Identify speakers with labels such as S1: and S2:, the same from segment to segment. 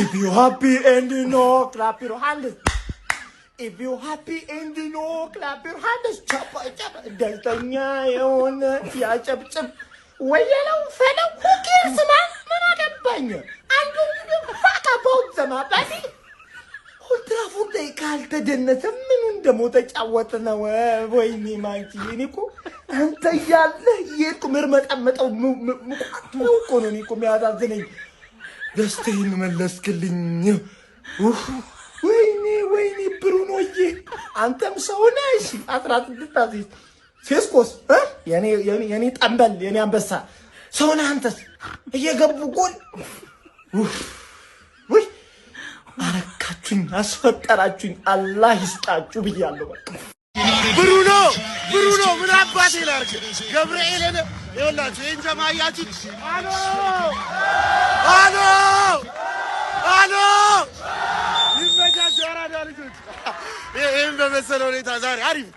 S1: If you happy and you know, clap your hands. If you happy and you know, clap your hands. Chop, ደስተኛ የሆነ ያጨብጭብ ወየለው ፈለው who cares man? ምን አገባኝ? አንዱ fuck about them አባቴ ሁልትራፉን ካልተደነሰ ምን እንደሞተ ጫወት ነው ወይኔ ማንቺ እኔ እኮ አንተ ያለህ የቁምር መጣመጣው ነው እኮ ነው እኔ እኮ የሚያሳዝነኝ ደስታዬን መለስክልኝ ወይኔ ብሩኖዬ አንተም ሰው ነሽ 16 አዚዝ ፌስኮስ የኔ ጠንበል የኔ አንበሳ ሰው ነህ አንተስ እየገቡ ጎል ወይ አረካችሁኝ አስፈጠራችሁኝ አላህ ይስጣችሁ ብያለሁ በቃ
S2: ብሩኖ ምን አባቴ ላርክ ገብርኤልን ይወላችሁ እንጀማያችሁ አሎ ይመጃጅ ያራዳ ልጆች ይሄን በመሰለ ሁኔታ ዛሬ አሪፍ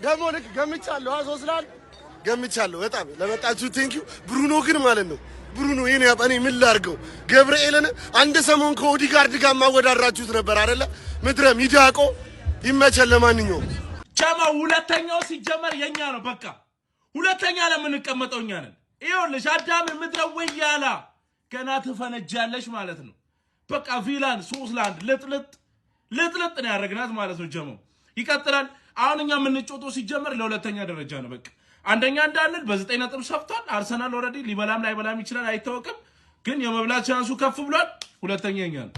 S2: ደግሞ ልክ ገምቻለሁ ሶስላል ገምቻለሁ በጣም ለመጣችሁ ቴንኪው ብሩኖ ግን ማለት ነው ብሩኖ የኔ ያባኔ ምን ላርገው ገብርኤልን አንድ ሰሞን ከኦዲጋርድ ጋር ማወዳራችሁት ነበር አይደለ ምድረ ሚዳቆ ይመቸል ለማንኛውም
S3: ቻማ ሁለተኛው ሲጀመር የኛ ነው በቃ ሁለተኛ ለምን እንቀመጠው እኛ ነን ይኸውልሽ አዳም ምድረ ወያላ ገና ትፈነጃለሽ ማለት ነው በቃ ቪላን ሶስላንድ ልጥልጥ ነው ያረግናት ማለት ነው ጀመው ይቀጥላል አሁን እኛ የምንጮተው ሲጀመር ለሁለተኛ ደረጃ ነው በቃ አንደኛ እንዳንል በ9 ነጥብ ሰፍቷል አርሰናል ኦሬዲ ሊበላም ላይበላም ይችላል አይታወቅም ግን የመብላት ቻንሱ ከፍ ብሏል ሁለተኛ እኛ ነው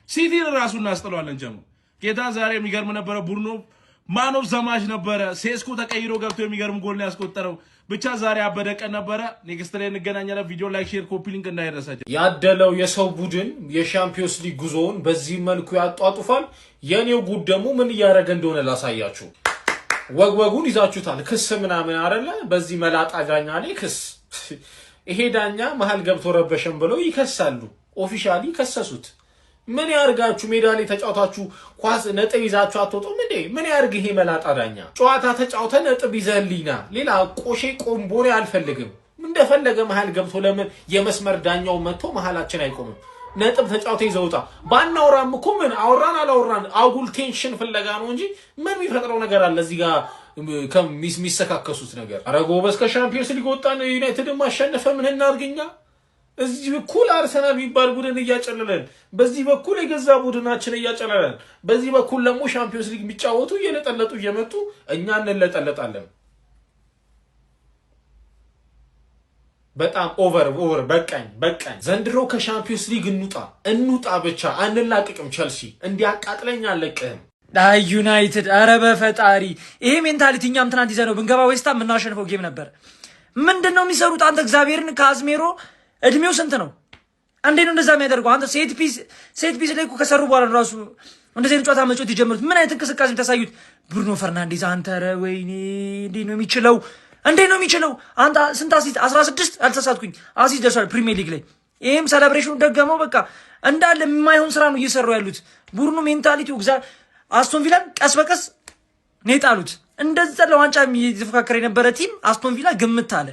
S3: ሲቲን ራሱ እናስጥለዋለን ጀመው ጌታ ዛሬ የሚገርም ነበር ቡርኖ ማኖፍ ዘማች ነበር ሴስኮ ተቀይሮ ገብቶ የሚገርም ጎል ነው ያስቆጠረው ብቻ ዛሬ አበደቀን ነበር ኔክስት ላይ እንገናኛለን ቪዲዮ ላይክ ሼር ኮፒ ሊንክ እንዳይረሳችሁ
S4: ያደለው የሰው ቡድን የሻምፒዮንስ ሊግ ጉዞውን በዚህ መልኩ ያጧጡፋል የኔው ጉድ ደግሞ ምን ያረገ እንደሆነ ላሳያችሁ ወግወጉን ይዛችሁታል ክስ ምናምን አይደለ በዚህ መላጣ ዳኛ ላይ ክስ ይሄ ዳኛ መሃል ገብቶ ረበሸን ብለው ይከሳሉ ኦፊሻሊ ከሰሱት ምን ያርጋችሁ ሜዳ ላይ ተጫውታችሁ ኳስ ነጥብ ይዛችሁ አትወጡም እንዴ ምን ያርግ ይሄ መላጣ ዳኛ ጨዋታ ተጫውተን ነጥብ ይዘልኝና ሌላ ቆሼ ቆምቦሬ አልፈልግም እንደፈለገ መሃል ገብቶ ለምን የመስመር ዳኛው መጥቶ መሃላችን አይቆምም ነጥብ ተጫውተ ይዘውጣ ባናውራም እኮ ምን አውራን አላውራን አጉል ቴንሽን ፍለጋ ነው እንጂ ምን የሚፈጥረው ነገር አለ እዚህ ጋር ከሚሰካከሱት ነገር አረጎ በስከ ሻምፒዮንስ ሊግ ወጣን ዩናይትድ ማሸነፈ ምን እናርግኛ እዚህ በኩል አርሰናል ቢባል ቡድን እያጨለለን በዚህ በኩል የገዛ ቡድናችን እያጨለለን በዚህ በኩል ደግሞ ሻምፒዮንስ ሊግ የሚጫወቱ እየለጠለጡ እየመጡ እኛ እንለጠለጣለን በጣም ኦቨር በቃኝ ዘንድሮ ከሻምፒዮንስ ሊግ እንውጣ ብቻ አንላቅቅም ቸልሲ እንዲያቃጥለኝ አለቅህም
S5: ዩናይትድ አረ በፈጣሪ ይሄ ሜንታሊቲኛም ትናንት ይዘነው ብንገባ ዌስታም ምናሸንፈው ጌም ነበር ምንድነው የሚሰሩት አንተ እግዚአብሔርን ካዝሜሮ እድሜው ስንት ነው አንዴ ነው እንደዛ የሚያደርገው አንተ ሴት ፒስ ላይ ከሰሩ በኋላ ራሱ እንደዚህ አይነት ጨዋታ መጮት ይጀምሩት ምን አይነት እንቅስቃሴ ተሳዩት ብሩኖ ፈርናንዴዝ አንተ ረ ወይኔ እንዴ ነው የሚችለው አንተ ስንት አሲስት 16 አልተሳሳትኩኝ አሲስት ደርሷል ፕሪሚየር ሊግ ላይ ይሄም ሴሌብሬሽኑ ደገመው በቃ እንዳለ የማይሆን ስራ ነው እየሰሩ ያሉት ብሩኖ ሜንታሊቲው አስቶን ቪላን ቀስ በቀስ ነጣሉት እንደዛ ለዋንጫ የሚፎካከር የነበረ ቲም አስቶን ቪላ ግምት አለ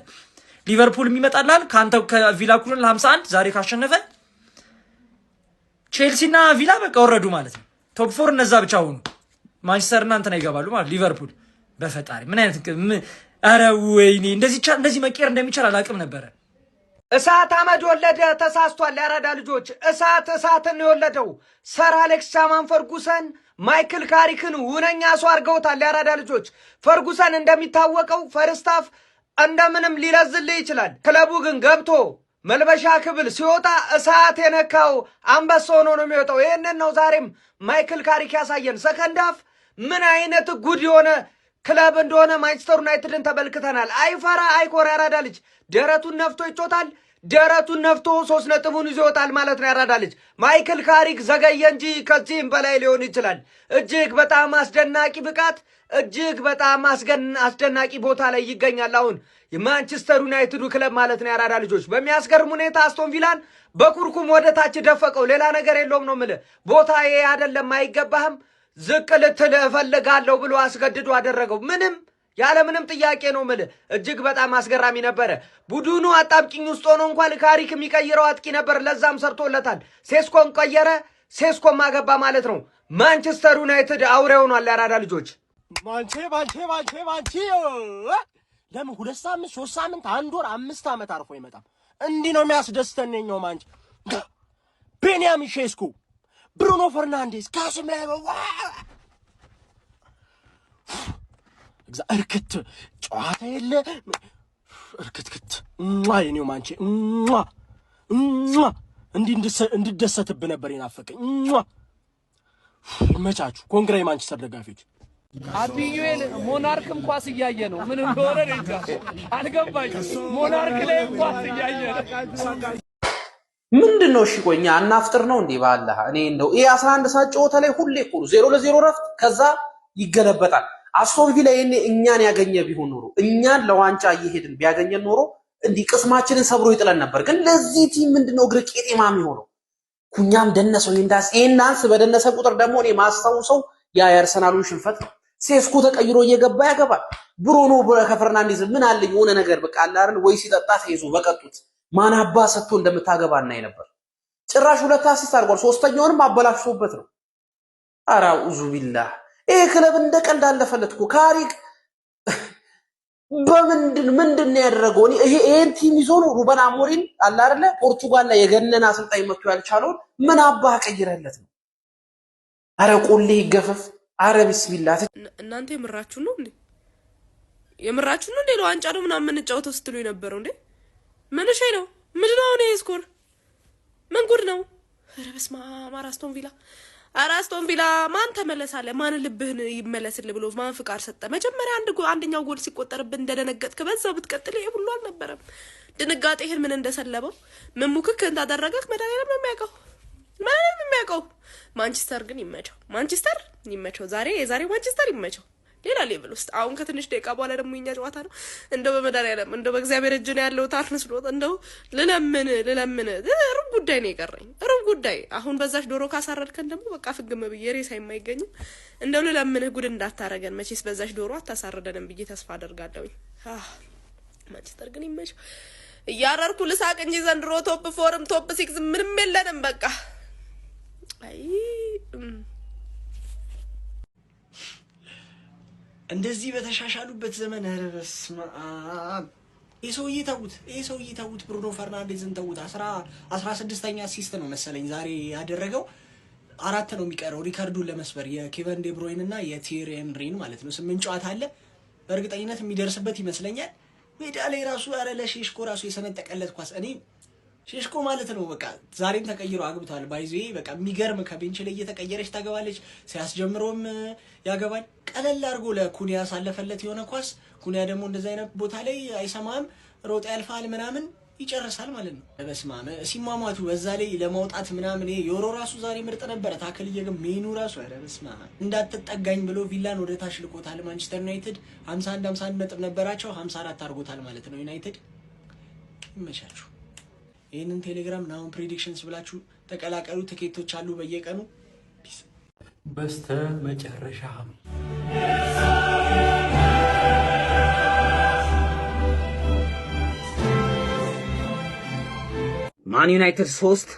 S5: ሊቨርፑል የሚመጣላል ካንተ ከቪላ ኩልን 51 ዛሬ ካሸነፈ ቼልሲና ቪላ በቃ ወረዱ ማለት ነው ቶፕ 4 እነዛ ብቻ ሆኑ ማንቸስተር እና እንትና ይገባሉ ማለት ሊቨርፑል በፈጣሪ ምን አይነት አረ ወይኔ እንደዚህ መቀየር እንደሚቻል አላቅም ነበር
S6: እሳት አመድ ወለደ ተሳስቷል ያራዳ ልጆች እሳትን የወለደው ሰር አሌክስ ፈርጉሰን ማይክል ካሪክን ውነኛ ሰው አድርገውታል ያራዳ ልጆች ፈርጉሰን እንደሚታወቀው ፈርስታፍ እንደምንም ሊለዝልህ ይችላል ክለቡ ግን ገብቶ መልበሻ ክብል ሲወጣ እሳት የነካው አንበሳ ሆኖ ነው የሚወጣው ይሄንን ነው ዛሬም ማይክል ካሪክ ያሳየን ሰከንድ ሃፍ ምን አይነት ጉድ የሆነ ክለብ እንደሆነ ማንቸስተር ዩናይትድን ተመልክተናል አይፈራ አይኮራ ያራዳ ልጅ ደረቱን ነፍቶ ይጮታል ደረቱን ነፍቶ 3 ነጥቡን ይዞ ይወጣል ማለት ነው ያራዳ ልጅ ማይክል ካሪክ ዘገየ እንጂ ከዚህም በላይ ሊሆን ይችላል እጅግ በጣም አስደናቂ ብቃት እጅግ በጣም አስደናቂ ቦታ ላይ ይገኛል አሁን የማንቸስተር ዩናይትዱ ክለብ ማለት ነው ያራዳ ልጆች በሚያስገርም ሁኔታ አስቶን ቪላን በኩርኩም ወደ ታች ደፈቀው ሌላ ነገር የለውም ነው ማለት ቦታ ይሄ አይደለም አይገባህም ዝቅ ልትል እፈልጋለሁ ብሎ አስገድዶ አደረገው ምንም ያለ ምንም ጥያቄ ነው ማለት እጅግ በጣም አስገራሚ ነበር ቡድኑ አጣብቂኝ ውስጥ ሆኖ እንኳን ካሪክ የሚቀይረው አጥቂ ነበር ለዛም ሰርቶለታል ሴስኮን ቀየረ ሴስኮ ማገባ ማለት ነው። ማንቸስተር ዩናይትድ አውሬ ሆኗል። ያራዳ ልጆች
S1: ማንቼ ለምን 2 ሳምንት 3 ሳምንት 1 ወር 5 ዓመት አርፎ ይመጣም? እንዲህ ነው የሚያስደስተን የኛው ማንቼ። ቤንያሚን ሼስኮ፣ ብሩኖ ፈርናንዴዝ፣ ካሴሜሮ እርክት ጨዋታ የለ እርክትክት የኔው ማንቼ እንዲደሰትብህ ነበር የናፈቀኝ። መቻችሁ ኮንግራ የማንቸስተር ደጋፊዎች።
S7: አቢዩኤል ሞናርክም ኳስ እያየ ነው። ምን እንደሆነ እንጃ አልገባኝ። ሞናርክ ላይ ኳስ እያየ ነው።
S8: ምንድነው? እሺ ቆኛ አናፍጥር ነው እንዴ? ባላህ እኔ እንደው ይሄ 11 ሰዓት ጨዋታ ላይ ሁሌ እኮ 0-0 ረፍት፣ ከዛ ይገለበጣል። አስቶን ቪላ ይሄኔ እኛን ያገኘ ቢሆን ኖሮ እኛን ለዋንጫ እየሄድን ቢያገኘን ኖሮ እንዲህ ቅስማችንን ሰብሮ ይጥለን ነበር። ግን ለዚህ ቲም ምንድነው እግር ቄጤማ የሚሆነው? ኩኛም ደነሰው ይንዳንስ በደነሰ ቁጥር ደግሞ እኔ ማስታውሰው ያ የአርሰናሉን ሽንፈት ነው። ሴስኮ ተቀይሮ እየገባ ያገባል። ብሩኖ ከፈርናንዴዝ ምን አለኝ የሆነ ነገር በቃ አላርን ወይ ሲጠጣ ተይዞ በቀጡት ማናባ ሰጥቶ እንደምታገባ እናይ ነበር። ጭራሽ 2 አሲስት አድርጓል። 3ኛውንም አበላሽቶበት ነው። አራኡዙ ቢላህ ይሄ ክለብ እንደ ቀልድ አለፈለት እኮ ካሪክ ምንድን ነው ያደረገው? ይሄን ቲም ይዞ ነው ሩበን አሞሪም አለ አይደለ ፖርቹጋል ላይ የገነና አሰልጣኝ መጥቶ ያልቻለውን ምን አባህ ቀይረለት ነው? አረ ቆሌ ይገፈፍ። አረ ቢስሚላህ
S9: እናንተ የምራችሁ ነው እንዴ? የምራችሁ ነው እንዴ? ለዋንጫ ነው ምናምን እንጫወተው ስትሉ የነበረው እንዴ? ምን እሺ ነው? ምንድነው ነው ስኮር? ምን ጉድ ነው? አረ በስመ አብ! አራስቶን ቪላ ማን ተመለሳለ? ማን ልብህን ይመለስልህ ብሎ ማን ፍቃድ ሰጠ? መጀመሪያ አንደኛው ጎል ሲቆጠርብህ እንደደነገጥክ በዛው ብትቀጥል ይሄ ሁሉ አልነበረም። ድንጋጤህን ምን እንደሰለበው ምን ሙክክ እንዳደረገህ መድኃኒዓለም ነው የሚያውቀው። ማንቸስተር ግን ይመቸው። የዛሬው ማንቸስተር ይመቸው። ሌላ ሌቭል ውስጥ አሁን ከትንሽ ደቂቃ በኋላ ደግሞ የኛ ጨዋታ ነው። እንደው በመድኃኒዓለም እንደው በእግዚአብሔር እጅ ነው ያለው ታርንስሎት እንደው ልለምን ሩብ ጉዳይ ነው የቀረኝ። ሩብ ጉዳይ አሁን በዛሽ ዶሮ ካሳረድከን ደግሞ በቃ ፍግም ብዬ ሬሳ የማይገኝም። እንደው ልለምንህ ጉድ እንዳታረገን መቼስ በዛሽ ዶሮ አታሳርደንም ብዬ ተስፋ አደርጋለሁኝ። ማንቸስተር ግን ይመቸው። እያረርኩ ልሳቅ እንጂ ዘንድሮ ቶፕ 4ም ቶፕ 6 ምንም የለንም በቃ። አይ
S1: እንደዚህ በተሻሻሉበት ዘመን ኧረ በስመ አብ! ይሄ ሰውዬ ተውት፣ ብሩኖ ፈርናንዴዝን ተውት። 16ኛ አሲስት ነው መሰለኝ ዛሬ ያደረገው። 4 ነው የሚቀረው ሪካርዱን ለመስበር የኬቨን ዴ ብሮይን እና የቲየሪ ሄንሪን ማለት ነው። 8 ጨዋታ አለ በእርግጠኝነት የሚደርስበት ይመስለኛል። ሜዳ ላይ ራሱ ኧረ ለሼሽኮ ራሱ የሰነጠቀለት ኳስ እኔ ሼሽኮ ማለት ነው በቃ ዛሬም ተቀይሮ አግብቷል። ባይዜ በቃ የሚገርም ከቤንች ላይ እየተቀየረች ታገባለች። ሲያስጀምሮም ያገባል። ቀለል አድርጎ ለኩኒያ ያሳለፈለት የሆነ ኳስ። ኩኒያ ደግሞ እንደዛ አይነት ቦታ ላይ አይሰማም፣ ሮጥ ያልፋል ምናምን ይጨርሳል ማለት ነው። በስማም ሲማማቱ በዛ ላይ ለማውጣት ምናምን ዮሮ ራሱ ዛሬ ምርጥ ነበረ። ታከል እየገም ሜኑ ራሱ ኧረ በስማም እንዳትጠጋኝ ብሎ ቪላን ወደ ታች ልቆታል። ማንቸስተር ዩናይትድ 51 ነጥብ ነበራቸው 54 አድርጎታል ማለት ነው። ዩናይትድ ይመቻችሁ። ይሄንን ቴሌግራም ናውን ፕሬዲክሽንስ ብላችሁ ተቀላቀሉ። ትኬቶች አሉ በየቀኑ። ፒስ
S10: በስተመጨረሻ
S6: ማን ዩናይትድ 3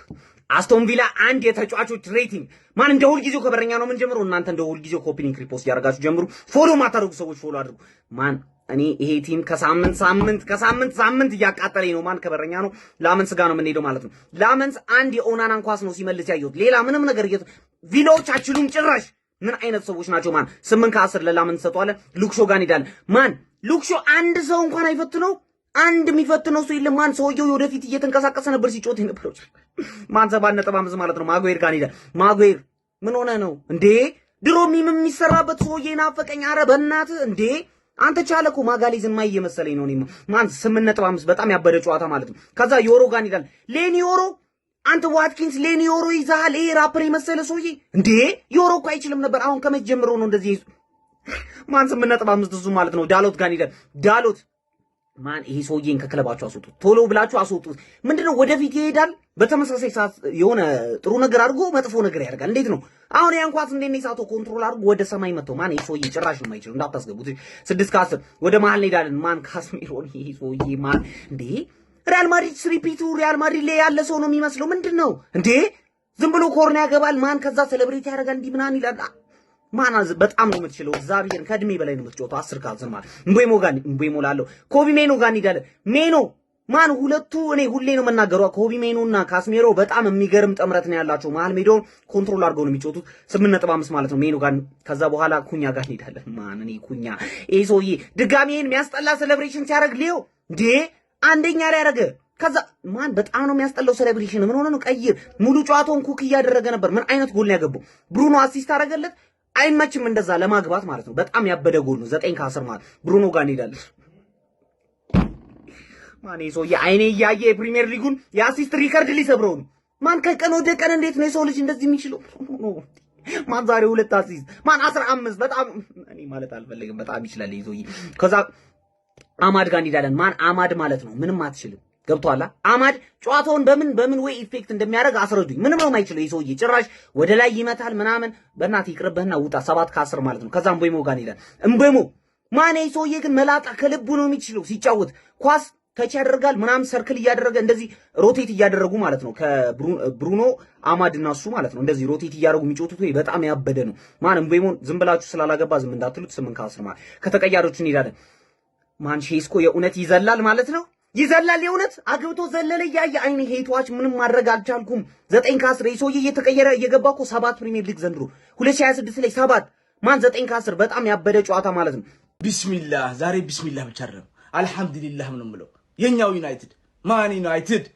S6: አስቶን ቪላ 1 የተጫዋቾች ሬቲንግ ማን እንደ ሁል ጊዜው ከበረኛ ነው ምን ጀምሩ። እናንተ እንደ ሁል ጊዜው ኮፒ ሊንክ ሪፖስት ያደርጋችሁ ጀምሩ። ፎሎ ማታደርጉ ሰዎች ፎሎ አድርጉ። ማን እኔ ይሄ ቲም ከሳምንት እያቃጠለኝ ነው። ማን ከበረኛ ነው ላመንስ ጋር ነው የምንሄደው ማለት ነው። ላመንስ 1 የኦናናን ኳስ ነው ሲመልስ ያየሁት። ሌላ ምንም ነገር ቪላዎች አችሉም ጭራሽ። ምን አይነት ሰዎች ናቸው? ማን 8 ከ10 ለላመንስ ሰጥቷል። ሉክሾ ጋር እንሄዳለን። ማን ሉክሾ አንድ ሰው እንኳን አይፈትነው። አንድ የሚፈትነው ሰው የለም። ማን ሰውየው ወደፊት እየተንቀሳቀሰ ነበር ሲጮት የነበረው። ማን 7.5 ማለት ነው። ማጉዌር ጋር እንሄዳለን። ማጉዌር ምን ሆነ ነው እንዴ? ድሮ የሚሰራበት ሰውዬ ናፈቀኝ። ኧረ በእናትህ እንዴ አንተ ቻለኩ ማጋሊዝን ማይ እየመሰለኝ ነው። እኔማ ማን 8.5 በጣም ያበደ ጨዋታ ማለት ነው። ከዛ ዮሮ ጋር እንሄዳለን። ሌኒ ዮሮ አንተ ዋትኪንስ ሌኒ ዮሮ ይዛል። ይሄ ራፐር የመሰለ ሰውዬ እንዴ ዮሮ እኮ አይችልም ነበር። አሁን ከመቼ ጀምሮ ነው እንደዚህ? ማን 8.5 እሱ ማለት ነው። ዳሎት ጋር እንሄዳለን። ዳሎት ማን ይሄ ሰውዬን ከክለባችሁ አስወጡት፣ ቶሎ ብላችሁ አስወጡት። ምንድነው ወደፊት ይሄዳል፣ በተመሳሳይ ሰዓት የሆነ ጥሩ ነገር አድርጎ መጥፎ ነገር ያደርጋል። እንዴት ነው አሁን ያን ኳስ እንዴት ነው ሳቶ ኮንትሮል አድርጎ ወደ ሰማይ መጥቶ ማን ይሄ ሰውዬ ጭራሽ ነው የማይችለው። እንዳታስገቡት። 6 ከ10 ወደ መሀል እንሄዳለን። ማን ካስሚሮን ይሄ ሰውዬ ማን እንዴ ሪያል ማድሪድ ስሪፒቱ ሪያል ማድሪድ ላይ ያለ ሰው ነው የሚመስለው። ምንድነው እንዴ ዝም ብሎ ኮርና ያገባል ማን ከዛ ሴሌብሬት ያደርጋል እንዲህ ምናምን ይላል ማን በጣም ነው የምትችለው እግዚአብሔርን ከእድሜ በላይ ነው የምትጮተው 10 ካልዘማ እምቦይሞ ላለው ኮቢ ሜኖ ጋር እንሄዳለን ሜኖ ማን ሁለቱ እኔ ሁሌ ነው መናገሯ ኮቢ ሜኖና ካስሜሮ በጣም የሚገርም ጥምረት ነው ያላቸው መሃል ሜዳውን ኮንትሮል አድርገው ነው የሚጮቱት 8.5 ማለት ነው ሜኖ ጋር ከዛ በኋላ ኩኛ ጋር እንሄዳለን ማን እኔ ኩኛ ሰውዬ ድጋሚን የሚያስጠላ ሴሌብሬሽን ሲያደርግ ሊዮ እንዴ አንደኛ ላይ ያደረገ ከዛ ማን በጣም ነው የሚያስጠላው ሴሌብሬሽን ምን ሆነ ነው ቀይር ሙሉ ጨዋታውን ኩክ እያደረገ ነበር ምን አይነት ጎል ነው ያገባው ብሩኖ አሲስት አደረገለት አይመችም እንደዛ ለማግባት ማለት ነው በጣም ያበደ ጎል ነው 9 ከ10 ማለት ብሩኖ ጋር እንሄዳለን ማን ሰውዬ አይኔ ያየ የፕሪሚየር ሊጉን የአሲስት ሪከርድ ሊሰብረው ነው ማን ከቀን ወደ ቀን እንዴት ነው የሰው ልጅ እንደዚህ የሚችለው ማን ዛሬ 2 አሲስት ማን 15 በጣም እኔ ማለት አልፈልግም በጣም ይችላል ይዞይ ከዛ አማድ ጋር እንሄዳለን ማን አማድ ማለት ነው ምንም አትችልም ገብቷላ አማድ ጨዋታውን በምን ወይ ኢፌክት እንደሚያደርግ አስረዱኝ ምንም ነው የማይችለው ይዞይ ጭራሽ ወደ ላይ ይመታል ምናምን በእናት ይቅርብህና ውጣ 7 ከ10 ማለት ነው ከዛ እምቦይሞ ጋር እንሄዳለን እምቦይሞ ማን ይዞይ ግን መላጣ ከልቡ ነው የሚችለው ሲጫወት ኳስ ተች ያደርጋል ምናምን ሰርክል እያደረገ እንደዚህ ሮቴት እያደረጉ ማለት ነው ከብሩኖ አማድ እና እሱ ማለት ነው እንደዚህ ሮቴት እያደረጉ የሚጮቱት ወይ በጣም ያበደ ነው ማን እምቦይሞን ዝም ብላችሁ ስላላገባ ዝም እንዳትሉት 8 ከ10 ማለት ከተቀያሪዎች እንሄዳለን ማን ሼስኮ የእውነት ይዘላል ማለት ነው ይዘላል የእውነት አግብቶ ዘለለ ያየ አይኔ ሄቷች ምንም ማድረግ አልቻልኩም 9 ከ10 ይሶዬ እየተቀየረ እየገባኮ 7 ፕሪሚየር ሊግ ዘንድሮ 2026 ላይ 7 ማን 9 ከ10 በጣም ያበደ ጨዋታ ማለት ነው
S3: ቢስሚላህ ዛሬ ቢስሚላህ ብቻ አይደለም አልহামዱሊላህ ምን ምለው የኛው ዩናይትድ ማን ዩናይትድ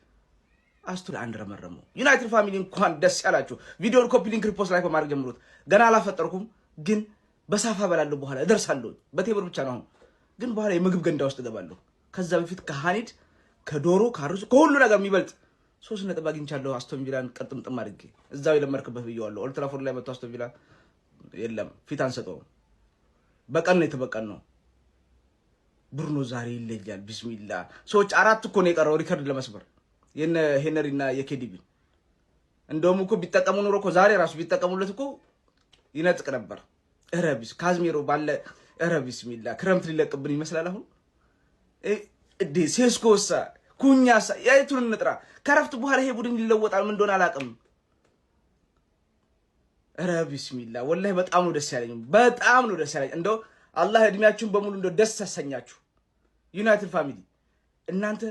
S3: አስቱር አንድ ረመረሙ ዩናይትድ ፋሚሊ እንኳን ደስ ያላችሁ ቪዲዮን ኮፒ ሊንክ ሪፖስት ላይ በማድረግ ጀምሩት ገና አላፈጠርኩም ግን በሳፋ በላለሁ በኋላ እደርሳለሁ በቴብር ብቻ ነው ግን በኋላ የምግብ ገንዳ ውስጥ ገባለሁ ከዛ በፊት ከሃኒድ ከዶሮ ካሩስ ከሁሉ ነገር የሚበልጥ 3 ነጥብ አግኝቻለሁ አስቶን ቪላን ቀጥምጥም አድርጌ እዛው የለመርክበት ብየዋለሁ ኦልድ ትራፎርድ ላይ መጥቶ አስቶን ቪላ የለም ፊት አንሰጠው በቀን ነው የተበቀን ነው ብሩኖ ዛሬ ይለያል ቢስሚላህ ሰዎች 4 እኮ ነው የቀረው ሪከርድ ለመስበር የነ ሄነሪና የኬዲቢ እንደውም እኮ ቢጠቀሙ ኖሮ እኮ ዛሬ ራሱ ቢጠቀሙለት እኮ ይነጥቅ ነበር ረቢስ ካዝሜሮ ባለ ቢስሚላህ ክረምት ሊለቅብን ይመስላል አሁን ሴስኮሳ ኩኛሳ ያይቱን እንጥራ ከረፍት በኋላ ይሄ ቡድን ሊለወጣል ምን እንደሆነ አላቅም ቢስሚላህ ወላሂ በጣም ነው ደስ ያለኝ እንደው አላህ እድሜያችሁን በሙሉ እንደው ደስ ያሰኛችሁ ዩናይትድ ፋሚሊ እናንተ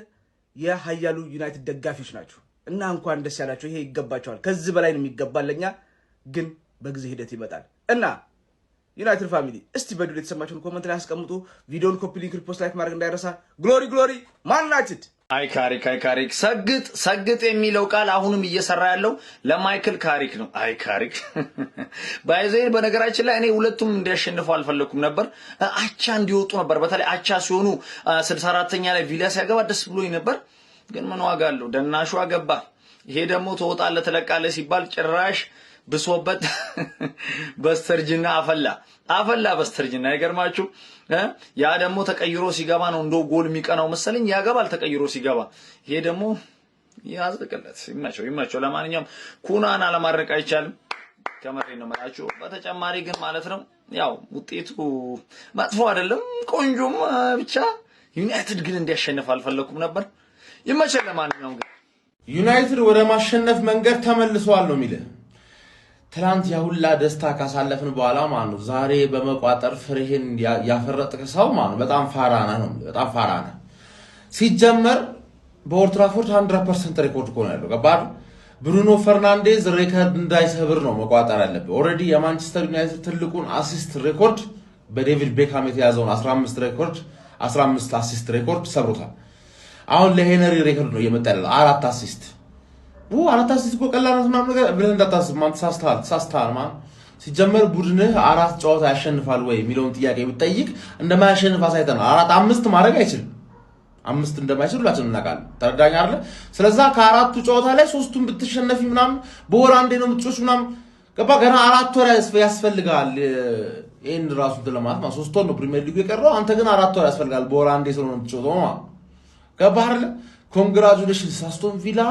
S3: የሃያሉ ዩናይትድ ደጋፊዎች ናችሁ እና እንኳን ደስ ያላችሁ ይሄ ይገባችኋል ከዚህ በላይ ነው የሚገባለኛ ግን በጊዜ ሂደት ይመጣል እና ዩናይትድ ፋሚሊ እስቲ በዱል የተሰማችሁን ኮሜንት ላይ አስቀምጡ ቪዲዮን ኮፒ ሊንክ ሪፖስት ላይክ ማድረግ እንዳይረሳ ግሎሪ ማን ዩናይትድ
S11: ካሪክ ሰግጥ የሚለው ቃል አሁንም እየሰራ ያለው ለማይክል ካሪክ ነው ካሪክ ባይዘይ በነገራችን ላይ እኔ ሁለቱም እንዲያሸንፉ አልፈለኩም ነበር አቻ እንዲወጡ ነበር በተለይ አቻ ሲሆኑ 64ኛ ላይ ቪላ ሲያገባ ደስ ብሎኝ ነበር ግን ምን ዋጋ አለው ደናሹ አገባ ይሄ ደግሞ ተወጣለ ተለቃለ ሲባል ጭራሽ ብሶበት በስተርጅና አፈላ በስተርጅና ይገርማችሁ ያ ደግሞ ተቀይሮ ሲገባ ነው እንደው ጎል የሚቀናው መሰለኝ ያገባል ተቀይሮ ሲገባ ይሄ ደግሞ ያዝቀለት ይማቸው ለማንኛውም ኩናና ለማድረቅ አይቻልም ከመሬ ነው መጣችሁ በተጨማሪ ግን ማለት ነው ያው ውጤቱ መጥፎ አይደለም ቆንጆም ብቻ ዩናይትድ ግን እንዲያሸንፍ አልፈለኩም ነበር ይማቸው ለማንኛውም ግን
S4: ዩናይትድ ወደ ማሸነፍ መንገድ ተመልሷል ነው የሚለው ትላንት ያሁላ ደስታ ካሳለፍን በኋላ ማለት ነው ዛሬ በመቋጠር ፍሬህን ያፈረጥክ ሰው ማለት ነው በጣም ፋራና ሲጀመር በኦልድ ትራፎርድ 100% ሪኮርድ እኮ ነው ያለው ገባህ ብሩኖ ፈርናንዴዝ ሪከርድ እንዳይሰብር ነው መቋጠር ያለበት ኦሬዲ የማንቸስተር ዩናይትድ ትልቁን አሲስት ሪኮርድ በዴቪድ ቤካም የተያዘውን 15 አሲስት ሪኮርድ ሰብሮታል አሁን ለሄነሪ ሪከርድ ነው እየመጣ ያለው 4 አሲስት አራት አሲስት እኮ ቀላል ነው ነገር ብለህ እንዳታስብ ማን ተሳስተሃል ማን ሲጀመር ቡድንህ 4 ጨዋታ ያሸንፋል ወይ የሚለውን ጥያቄ ብትጠይቅ እንደማያሸንፍ አሳይተናል 4-5 ማድረግ አይችልም 5 እንደማይችል ሁላችንም እናውቃለን ተረዳኝ አይደል ስለዚህ ከአራቱ ጨዋታ ላይ 3ቱን ብትሸነፊ ምናምን በወር አንዴ ነው የምትጮሽ ምናምን ገባ ገና 4 ወር ያስፈልጋል ይሄን ራሱ ለማለት ማለት 3 ወር ነው ፕሪሚየር ሊግ የቀረው አንተ ግን 4 ወር ያስፈልጋል በወር አንዴ ስለሆነ የምትጮተው ማለት ገባ አይደል ኮንግራቹሌሽንስ አስቶን ቪላ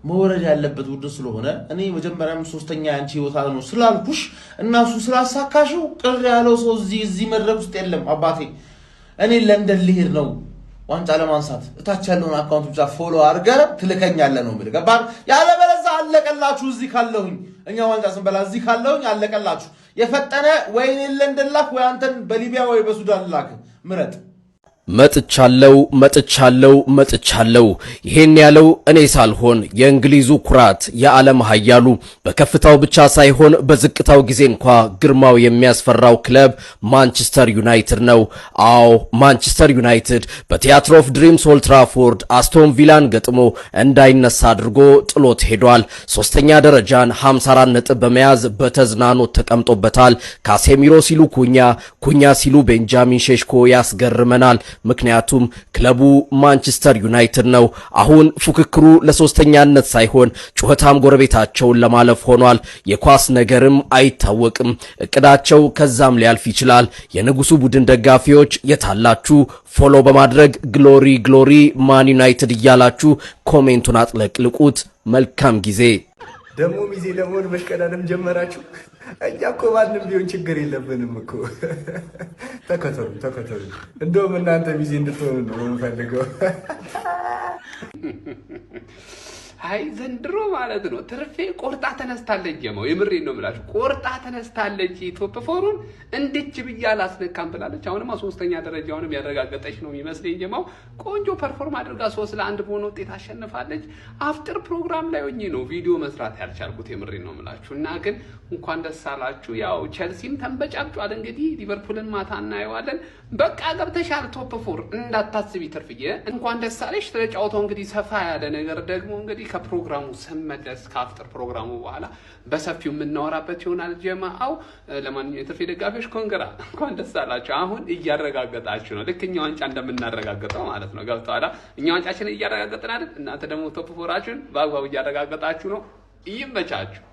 S4: መወረድ ያለበት ቡድን ስለሆነ እኔ መጀመሪያም 3ኛ ያንቺ ቦታ ነው ስላልኩሽ እና እሱ ስላሳካሽው ቅር ያለው ሰው እዚህ መድረክ ውስጥ የለም አባቴ እኔ ለንደን ልሄድ ነው ዋንጫ ለማንሳት እታች ያለውን አካውንት ብቻ ፎሎ አድርገህ ትልከኛለህ ነው የሚል ገባህ ያለበለዚያ
S3: አለቀላችሁ እዚህ ካለሁኝ እኛ ዋንጫ ስንበላ እዚህ ካለሁኝ አለቀላችሁ የፈጠነ ወይኔ ለንደን ላክ ወይ አንተን በሊቢያ ወይ በሱዳን ላክ ምረጥ
S12: መጥቻለሁ ይሄን ያለው እኔ ሳልሆን የእንግሊዙ ኩራት የዓለም ኃያሉ በከፍታው ብቻ ሳይሆን በዝቅታው ጊዜ እንኳ ግርማው የሚያስፈራው ክለብ ማንቸስተር ዩናይትድ ነው። አዎ ማንቸስተር ዩናይትድ በቲያትር ኦፍ ድሪምስ ኦልድ ትራፎርድ አስቶን ቪላን ገጥሞ እንዳይነሳ አድርጎ ጥሎት ሄዷል። ሶስተኛ ደረጃን 54 ነጥብ በመያዝ በተዝናኖት ተቀምጦበታል። ካሴሚሮ ሲሉ ኩኛ ሲሉ ቤንጃሚን ሼሽኮ ያስገርመናል። ምክንያቱም ክለቡ ማንቸስተር ዩናይትድ ነው። አሁን ፉክክሩ ለሶስተኛነት ሳይሆን ጩኸታም ጎረቤታቸውን ለማለፍ ሆኗል። የኳስ ነገርም አይታወቅም። እቅዳቸው ከዛም ሊያልፍ ይችላል። የንጉሱ ቡድን ደጋፊዎች የታላችሁ ፎሎ በማድረግ ግሎሪ ማን ዩናይትድ እያላችሁ ኮሜንቱን አጥለቅልቁት። መልካም ጊዜ።
S1: ደሞ ሚዜ ለሞን መሽቀዳደም ጀመራችሁ። እኛ እኮ ማንም ቢሆን ችግር የለብንም እኮ። ተከተሉ። እንደውም እናንተ ሚዜ እንድትሆኑ ነው የምፈልገው።
S13: አይ ዘንድሮ ማለት ነው ትርፌ ቆርጣ ተነስታለች። ጀማው የምሬን ነው የምላችሁ፣ ቆርጣ ተነስታለች። ቶፕ ፎሩን እንድች ብያ አላስነካም ብላለች። አሁንማ ሶስተኛ ደረጃውንም ያረጋገጠች ነው የሚመስለኝ። ጀማው ቆንጆ ፐርፎርም አድርጋ 3-1 በሆነ ውጤት አሸንፋለች። አፍጥር ፕሮግራም ላይ ሆኜ ነው ቪዲዮ መስራት ያልቻልኩት። የምሬን ነው የምላችሁ። እና ግን እንኳን ደስ አላችሁ። ያው ቸልሲም ተንበጫጫል። እንግዲህ ሊቨርፑልን ማታ እናየዋለን። በቃ ገብተሻል ቶፕ ፎር እንዳታስቢ ትርፍዬ። እንኳን ደስ አለሽ። ተጫውተው እንግዲህ ሰፋ ያለ ነገር ደግሞ እንግዲህ ከፕሮግራሙ ስመለስ ከአፍጥር ፕሮግራሙ በኋላ በሰፊው የምናወራበት ይሆናል። ጀማአው ለማንኛውም የትርፌ ደጋፊዎች ኮንግራ እንኳን ደስ አላችሁ። አሁን እያረጋገጣችሁ ነው፣ ልክ እኛ ዋንጫ እንደምናረጋግጠው ማለት ነው። ገብቷላ? እኛ ዋንጫችንን እያረጋገጥን አይደል? እናንተ ደግሞ ቶፕ ፎራችሁን በአግባቡ እያረጋገጣችሁ ነው። ይመቻችሁ።